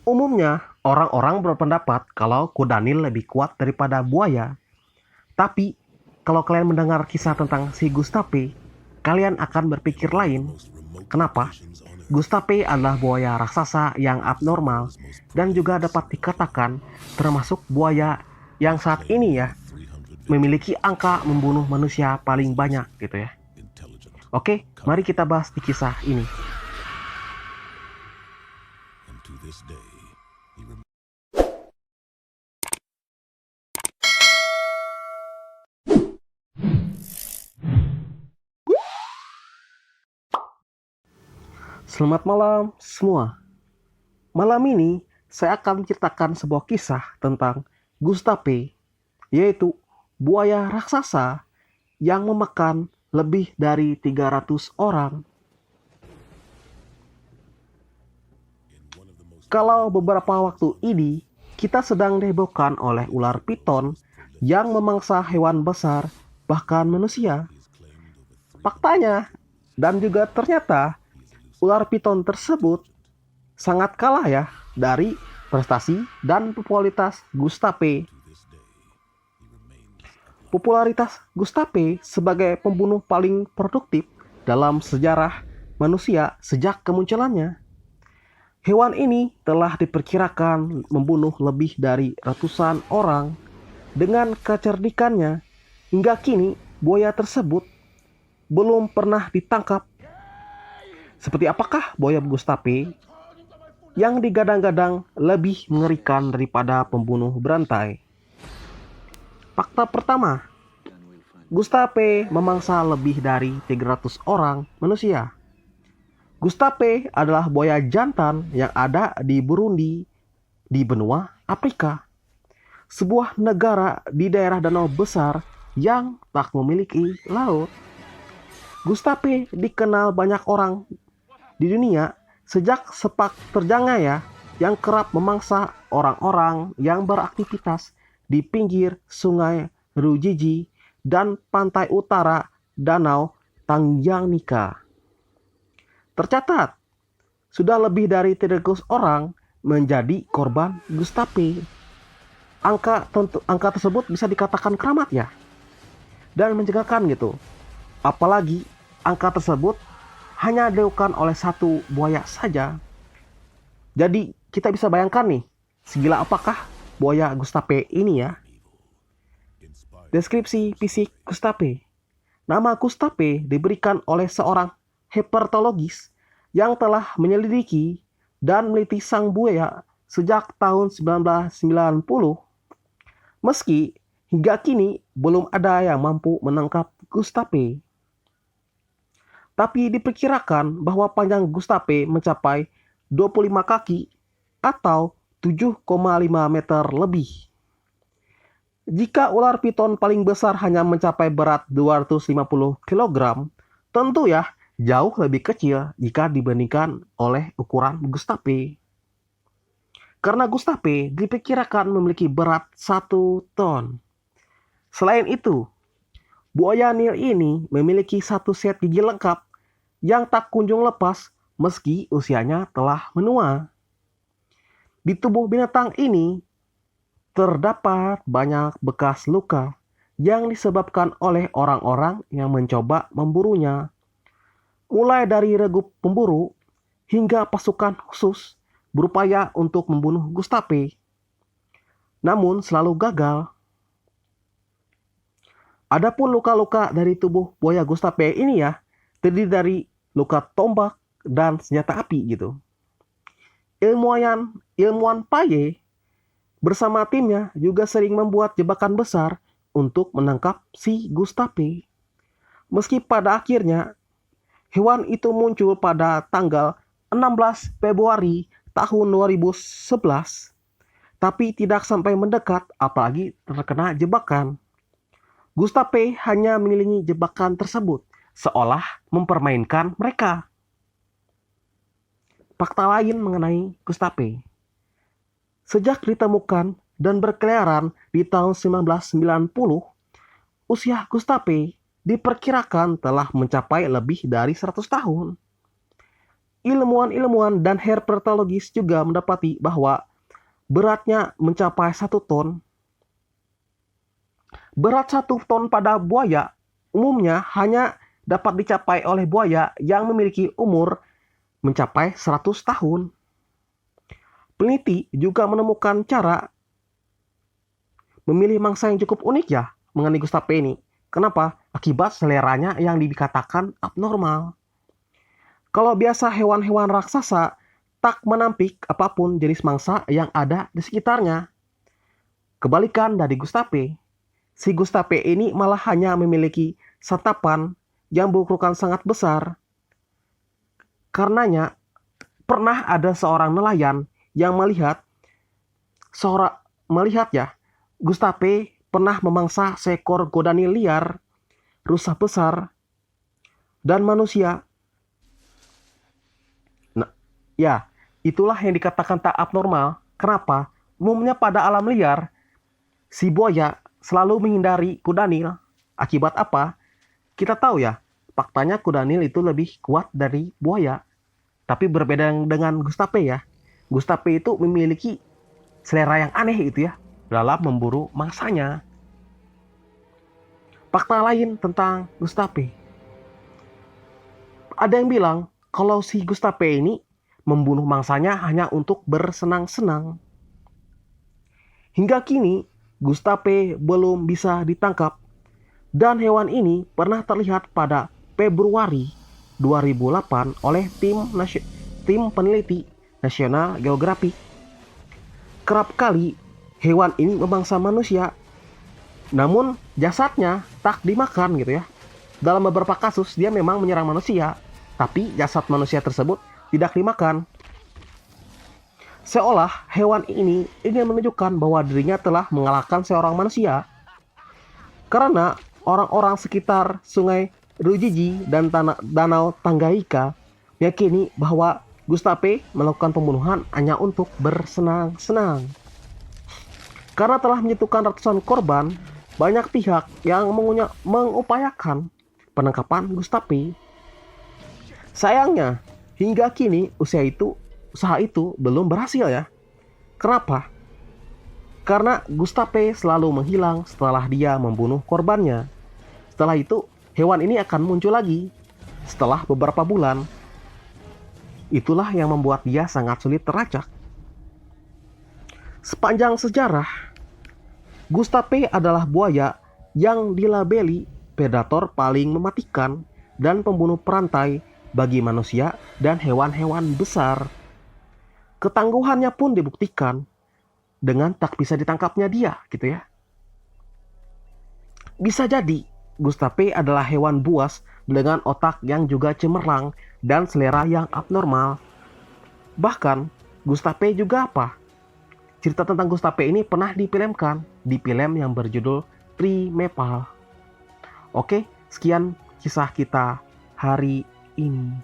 Umumnya, orang-orang berpendapat kalau kuda Nil lebih kuat daripada buaya. Tapi, kalau kalian mendengar kisah tentang si Gustape, kalian akan berpikir lain. Kenapa? Gustape adalah buaya raksasa yang abnormal dan juga dapat dikatakan termasuk buaya yang saat ini ya memiliki angka membunuh manusia paling banyak gitu ya. Oke, mari kita bahas di kisah ini. Selamat malam semua. Malam ini saya akan menceritakan sebuah kisah tentang Gustape, yaitu buaya raksasa yang memakan lebih dari 300 orang. Kalau beberapa waktu ini kita sedang dihebohkan oleh ular piton yang memangsa hewan besar, bahkan manusia. Faktanya, dan juga ternyata, ular piton tersebut sangat kalah ya dari prestasi dan popularitas Gustape. Popularitas Gustape sebagai pembunuh paling produktif dalam sejarah manusia sejak kemunculannya. Hewan ini telah diperkirakan membunuh lebih dari ratusan orang. Dengan kecerdikannya, hingga kini buaya tersebut belum pernah ditangkap. Seperti apakah buaya Gustape yang digadang-gadang lebih mengerikan daripada pembunuh berantai? Fakta pertama, Gustape memangsa lebih dari 300 orang manusia. Gustape adalah buaya jantan yang ada di Burundi, di benua Afrika. Sebuah negara di daerah danau besar yang tak memiliki laut. Gustape dikenal banyak orang di dunia sejak sepak terjangnya ya, yang kerap memangsa orang-orang yang beraktivitas di pinggir sungai Rujiji dan pantai utara Danau Tanganyika. Tercatat, sudah lebih dari 300 orang menjadi korban Gustape. Angka tersebut bisa dikatakan keramat ya, dan menjengkelkan gitu. Apalagi angka tersebut hanya dilakukan oleh satu buaya saja. Jadi kita bisa bayangkan nih, segila apakah buaya Gustape ini ya. Deskripsi fisik Gustape. Nama Gustape diberikan oleh seorang herpetologis yang telah menyelidiki dan meneliti sang buaya sejak tahun 1990. Meski hingga kini belum ada yang mampu menangkap Gustape. Tapi diperkirakan bahwa panjang Gustape mencapai 25 kaki atau 7,5 meter lebih. Jika ular piton paling besar hanya mencapai berat 250 kg, tentu ya jauh lebih kecil jika dibandingkan oleh ukuran Gustape. Karena Gustape diperkirakan memiliki berat 1 ton. Selain itu, buaya Nil ini memiliki satu set gigi lengkap yang tak kunjung lepas meski usianya telah menua. Di tubuh binatang ini terdapat banyak bekas luka yang disebabkan oleh orang-orang yang mencoba memburunya. Mulai dari regu pemburu hingga pasukan khusus berupaya untuk membunuh Gustape, namun selalu gagal. Adapun luka-luka dari tubuh buaya Gustape ini ya, terdiri dari luka tombak dan senjata api gitu. Ilmuwan Paye bersama timnya juga sering membuat jebakan besar untuk menangkap si Gustape. Meski pada akhirnya hewan itu muncul pada tanggal 16 Februari tahun 2011, tapi tidak sampai mendekat apalagi terkena jebakan. Gustape hanya mengelilingi jebakan tersebut seolah mempermainkan mereka. Fakta lain mengenai Gustape. Sejak ditemukan dan berkeliaran di tahun 1990, usia Gustape diperkirakan telah mencapai lebih dari 100 tahun. ilmuwan-ilmuwan dan herpetologis juga mendapati bahwa beratnya mencapai 1 ton. Berat 1 ton pada buaya umumnya hanya dapat dicapai oleh buaya yang memiliki umur mencapai 100 tahun. Peneliti juga menemukan cara memilih mangsa yang cukup unik ya mengenai Gustape ini. Kenapa? Akibat seleranya yang dikatakan abnormal. Kalau biasa hewan-hewan raksasa tak menampik apapun jenis mangsa yang ada di sekitarnya. Kebalikan dari Gustape. Si Gustape ini malah hanya memiliki santapan yang berukuran sangat besar. Karenanya, pernah ada seorang nelayan yang melihat Gustape pernah memangsa seekor godani liar, rusa besar, dan manusia. Nah, ya, itulah yang dikatakan tak abnormal. Kenapa? Umumnya pada alam liar, si buaya selalu menghindari kudanil. Akibat apa? Kita tahu ya, faktanya kudanil itu lebih kuat dari buaya. Tapi berbeda dengan Gustape ya. Gustape itu memiliki selera yang aneh itu ya dalam memburu mangsanya. Fakta lain tentang Gustape. Ada yang bilang kalau si Gustape ini membunuh mangsanya hanya untuk bersenang-senang. Hingga kini Gustape belum bisa ditangkap dan hewan ini pernah terlihat pada Februari 2008 oleh tim peneliti National Geographic. Kerap kali hewan ini memangsa manusia, namun jasadnya tak dimakan gitu ya. Dalam beberapa kasus dia memang menyerang manusia, tapi jasad manusia tersebut tidak dimakan. Seolah hewan ini ingin menunjukkan bahwa dirinya telah mengalahkan seorang manusia. Karena orang-orang sekitar sungai Rujiji dan danau Tanganyika meyakini bahwa Gustape melakukan pembunuhan hanya untuk bersenang-senang. Karena telah menjatuhkan ratusan korban, banyak pihak yang mengupayakan penangkapan Gustape. Sayangnya, hingga kini usaha itu belum berhasil ya. Kenapa? Karena Gustape selalu menghilang setelah dia membunuh korbannya. Setelah itu, hewan ini akan muncul lagi setelah beberapa bulan. Itulah yang membuat dia sangat sulit terlacak. Sepanjang sejarah, Gustape adalah buaya yang dilabeli predator paling mematikan dan pembunuh perantai bagi manusia dan hewan-hewan besar. Ketangguhannya pun dibuktikan dengan tak bisa ditangkapnya dia, gitu ya. Bisa jadi Gustape adalah hewan buas dengan otak yang juga cemerlang dan selera yang abnormal. Bahkan Gustape juga apa? Cerita tentang Gustape ini pernah difilmkan di film yang berjudul Primeval. Oke, sekian kisah kita hari ini.